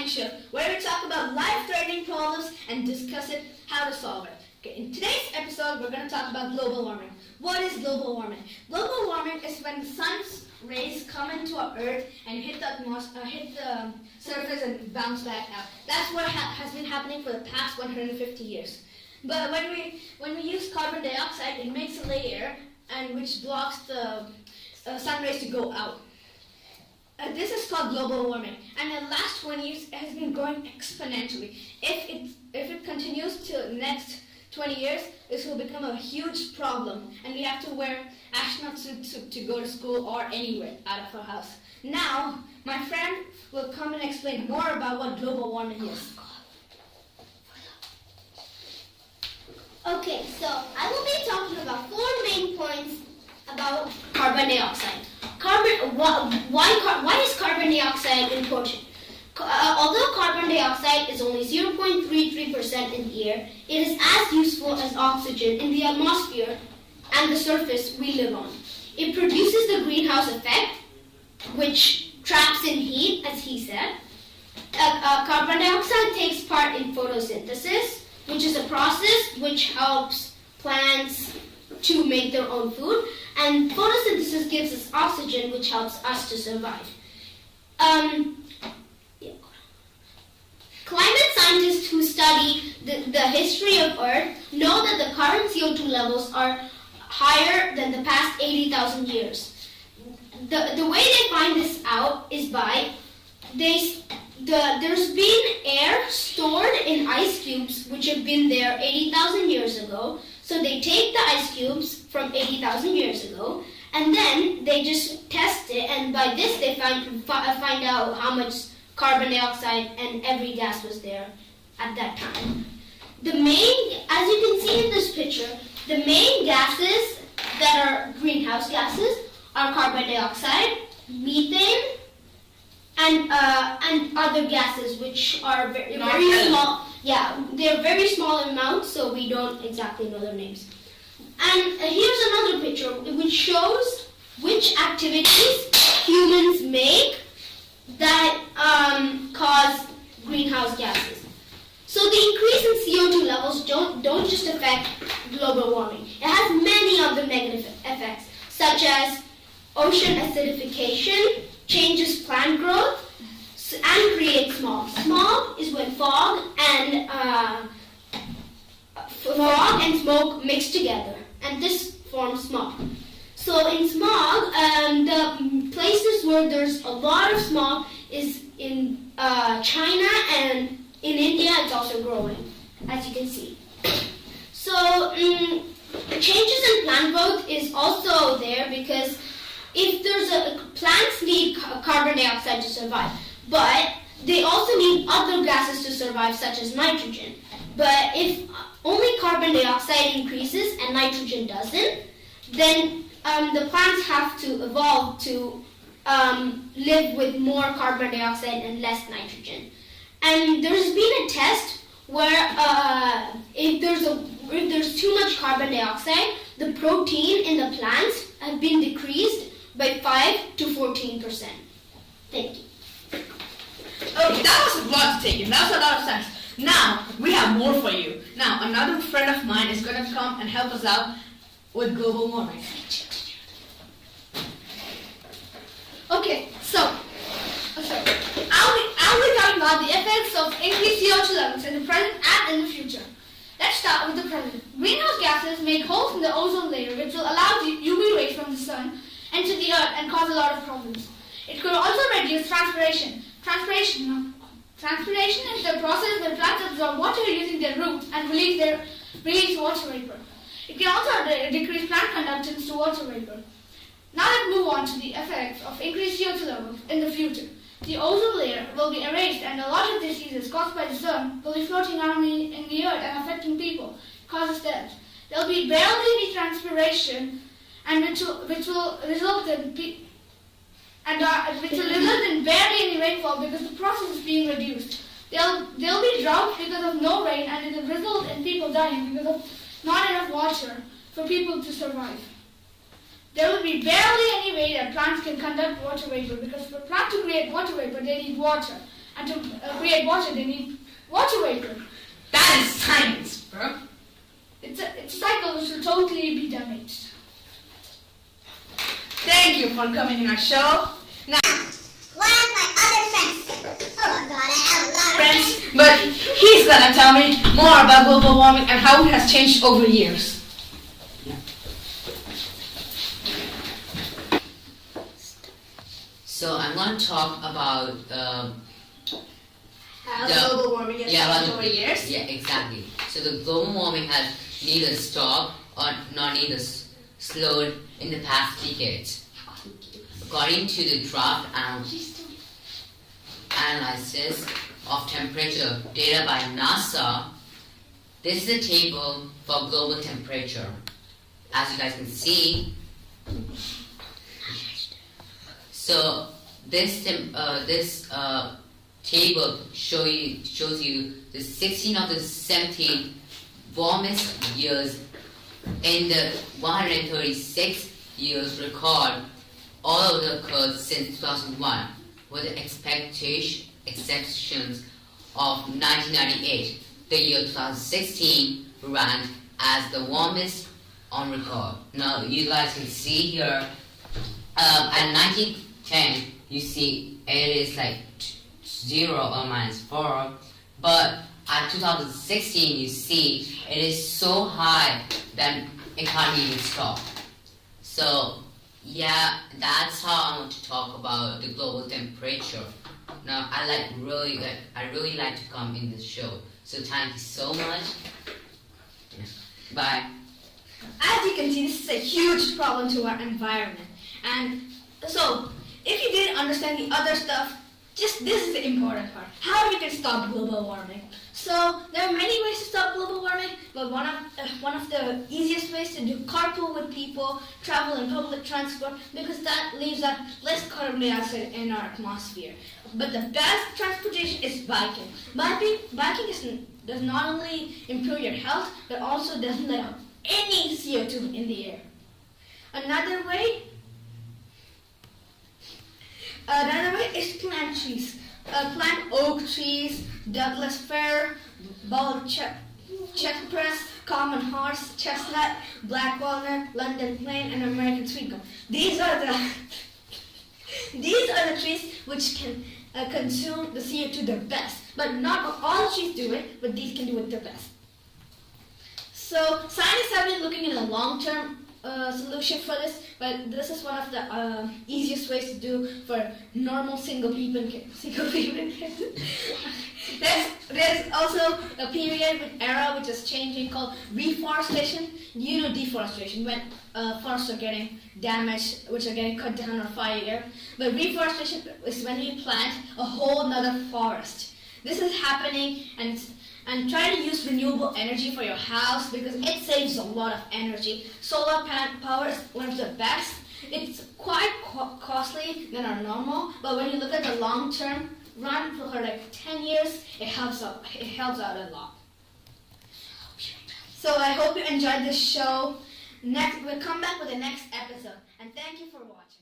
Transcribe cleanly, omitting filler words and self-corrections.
Science Show, where we talk about life-threatening problems and discuss it, how to solve it. Okay, in today's episode, we're going to talk about global warming. What is global warming? Global warming is when the sun's rays come into our Earth and hit the surface and bounce back out. That's what has been happening for the past 150 years. But when we use carbon dioxide, it makes a layer and which blocks the sun rays to go out. This is called global warming, and in the last 20 years it has been growing exponentially. If it continues to the next 20 years, this will become a huge problem, and we have to wear astronaut suits to go to school or anywhere out of our house. Now, my friend will come and explain more about what global warming is. Okay, so I will be talking about 4 main points about carbon dioxide. Why is carbon dioxide important? Although carbon dioxide is only 0.33% in the air, it is as useful as oxygen in the atmosphere and the surface we live on. It produces the greenhouse effect, which traps in heat, as he said. Carbon dioxide takes part in photosynthesis, which is a process which helps plants to make their own food, and photosynthesis gives us oxygen, which helps us to survive. Climate scientists who study the history of Earth know that the current CO2 levels are higher than the past 80,000 years. The way they find this out is by there's been air stored in ice cubes which have been there 80,000 years ago. So they take the ice cubes from 80,000 years ago, and then they just test it, and by this they find out how much carbon dioxide and every gas was there at that time. As you can see in this picture, the main gases that are greenhouse gases are carbon dioxide, methane, and other gases which are very small. Yeah, they're very small amounts, so we don't exactly know their names. And here's another picture which shows which activities humans make that cause greenhouse gases. So the increase in CO2 levels don't just affect global warming. It has many other negative effects, such as ocean acidification, changes plant growth, and creates smog. Smog is when fog and smoke mix together, and this forms smog. So in smog, the places where there's a lot of smog is in China, and in India it's also growing, as you can see. So changes in plant growth is also there because if plants need carbon dioxide to survive, but they also need other gases to survive, such as nitrogen. But if only carbon dioxide increases and nitrogen doesn't, then the plants have to evolve to live with more carbon dioxide and less nitrogen. And there's been a test where if there's too much carbon dioxide, the protein in the plants have been decreased by 5 to 14%. Thank you. Okay, that was a lot to take in. That was a lot of sense. Now, we have more for you. Now, another friend of mine is going to come and help us out with global warming. Okay, so I'll be talking about the effects of increased CO2 levels in the present and in the future. Let's start with the present. Greenhouse gases make holes in the ozone layer, which will allow the UV rays from the sun enter the earth and cause a lot of problems. It could also reduce transpiration. Transpiration is the process where plants absorb water using their roots and release water vapor. It can also decrease plant conductance to water vapor. Now let's move on to the effects of increased CO2 levels in the future. The ozone layer will be erased, and a lot of diseases caused by the sun will be floating around in the earth and affecting people, causes death. There will be barely any transpiration, and which will result in barely any rainfall because the process is being reduced. There'll be drought because of no rain, and it will result in people dying because of not enough water for people to survive. There will be barely any way that plants can conduct water vapor because for plants to create water vapor, they need water. And to create water, they need water vapor. That is science, bro. It's a cycle which will totally be damaged. Thank you for coming on our show. Now, One of my other friends. Oh my god, I have a lot of friends, but he's gonna tell me more about global warming and how it has changed over years. So I'm going to talk about How The- global warming has changed over years. Yeah, exactly. So the global warming has neither stopped or not neither slowed in the past decades. According to the draft analysis of temperature data by NASA, this is a table for global temperature. As you guys can see, so this table shows you the 16 of the 17 warmest years in the 136 years record, all of the occurred since 2001, with the exceptions of 1998. The year 2016 ranked as the warmest on record. Now you guys can see here, at 1910 you see it is like 0 or -4, but at 2016 you see it is so high that it can't even stop. So yeah, that's how I want to talk about the global temperature. Now I really like to come in this show. So thank you so much. Bye. As you can see, this is a huge problem to our environment. And so, if you didn't understand the other stuff, just this is the important part. How we can stop global warming. So, there are many ways to stop global warming, but one of the easiest ways to do carpool with people, travel in public transport, because that leaves out less carbon dioxide in our atmosphere. But the best transportation is biking. Biking does not only improve your health, but also doesn't let out any CO2 in the air. Another way is plant trees. Plant oak trees, Douglas fir, bald cypress, common horse, chestnut, black walnut, London plane, and American sweetgum. These are the trees which can consume the CO2 the best. But not all trees do it, but these can do it the best. So scientists have been looking at a long-term solution for this, but this is one of the easiest ways to do for normal single people. There's also a period with era which is changing called reforestation. You know deforestation, when forests are getting damaged, which are getting cut down or fire. But reforestation is when you plant a whole nother forest. This is happening, and try to use renewable energy for your house because it saves a lot of energy. Solar power is one of the best. It's quite costly than our normal, but when you look at the long-term run for like 10 years, it helps out a lot. So I hope you enjoyed this show. We'll come back with the next episode, and thank you for watching.